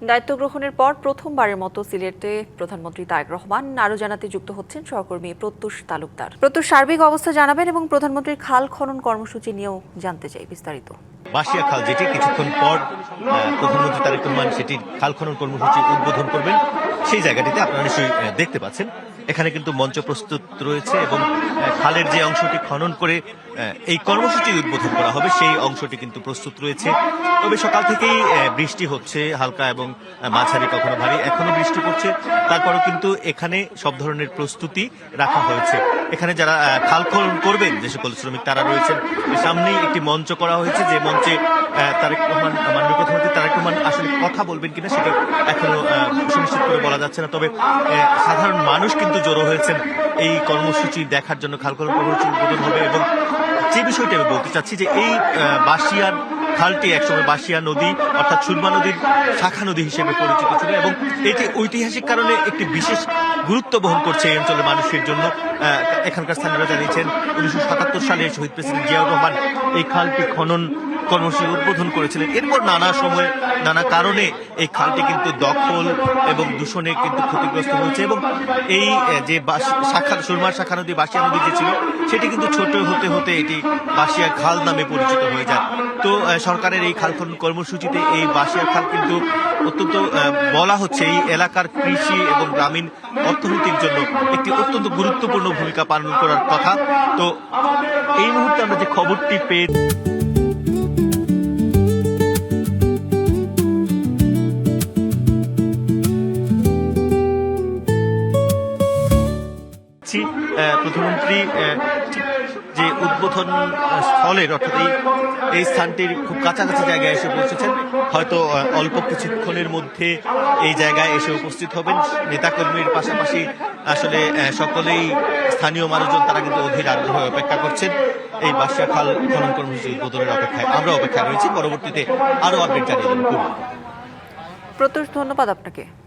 দায়িত্ব গ্রহণের পর প্রথমবারের মতো সিলেটে প্রধানমন্ত্রী তারেক রহমান আরও জানাতে যুক্ত হচ্ছেন সহকর্মী প্রত্যুষ তালুকদার। প্রত্যুষ, সার্বিক অবস্থা জানাবেন এবং প্রধানমন্ত্রীর খাল খনন কর্মসূচি নিয়েও জানতে চাই বিস্তারিত। বাঁশিয়া খাল, যেটি কিছুক্ষণ পর প্রধানমন্ত্রী তারেক রহমান সেটির খাল খনন কর্মসূচি উদ্বোধন করবেন, সেই জায়গাটিতে আপনারা নিশ্চয়ই দেখতে পাচ্ছেন। এখানে কিন্তু মঞ্চ প্রস্তুত রয়েছে এবং খালের যে অংশটি খনন করে এই কর্মসূচি উদ্বোধন করা হবে সেই অংশটি কিন্তু প্রস্তুত রয়েছে। তবে সকাল থেকেই বৃষ্টি হচ্ছে, হালকা এবং মাঝারি, কখনো ভারী, এখনো বৃষ্টি পড়ছে। তারপরও কিন্তু এখানে সব ধরনের প্রস্তুতি রাখা হয়েছে। এখানে যারা খাল খনন করবেন, যে সকল শ্রমিক তারা রয়েছেন, সামনেই একটি মঞ্চ করা হয়েছে, যে মঞ্চে তারেক রহমান, মাননীয় প্রধানমন্ত্রী তারেক রহমান আসলে কথা বলবেন কিনা সেটা এখনো সুনিশ্চিত করে বলা যাচ্ছে না। তবে সাধারণ মানুষ কিন্তু জড়ো হয়েছেন এই কর্মসূচি দেখার জন্য। খাল খনন কর্মসূচি উদ্বোধন হবে এবং যে বিষয়টি আমি বলতে চাচ্ছি যে এই বাঁশিয়ার খালটি একসময় বাঁশিয়া নদী অর্থাৎ সুরমা নদীর শাখা নদী হিসেবে পরিচিত ছিল এবং এটি ঐতিহাসিক কারণে একটি বিশেষ গুরুত্ব বহন করছে এই অঞ্চলের মানুষের জন্য। এখানকার স্থানীয়রা জানিয়েছেন 1977 সালে শহীদ প্রেসিডেন্ট জিয়াউর রহমান এই খালটি খনন কর্মসূচি উদ্বোধন করেছিলেন। এরপর নানা সময়ে নানা কারণে এই খালটি কিন্তু দখল এবং দূষণে কিন্তু ক্ষতিগ্রস্ত হয়েছে এবং এই যে শাখা সুরমার শাখা নদী বাঁশিয়া নদী যে ছিল সেটি কিন্তু ছোট হতে হতে এটি বাঁশিয়া খাল নামে পরিচিত হয়ে যায়। তো সরকারের এই খাল খনন কর্মসূচিতে এই বাঁশিয়া খাল কিন্তু অত্যন্ত বলা হচ্ছে এই এলাকার কৃষি এবং গ্রামীণ অর্থনীতির জন্য একটি অত্যন্ত গুরুত্বপূর্ণ ভূমিকা পালন করার কথা। তো এই মুহূর্তে আমরা যে খবরটি পেয়ে প্রধানমন্ত্রী যে উদ্বোধন স্থলের অর্থাৎ এই স্থানটির খুব কাছাকাছি জায়গায় এসে পৌঁছেছেন। হয়তো অল্প কিছুক্ষণের মধ্যে এই জায়গায় এসে উপস্থিত হবেন নেতাকর্মীর পাশাপাশি আসলে সকলেই স্থানীয় মানুষজন, তারা কিন্তু অধীর আগ্রহে অপেক্ষা করছেন এই বাঁশিয়া খাল খনন কর্মসূচি উদ্বোধনের অপেক্ষায়। আমরা অপেক্ষায় রয়েছি, পরবর্তীতে আরো আপডেট জানিয়ে দেব। প্রত্যুষ, ধন্যবাদ আপনাকে।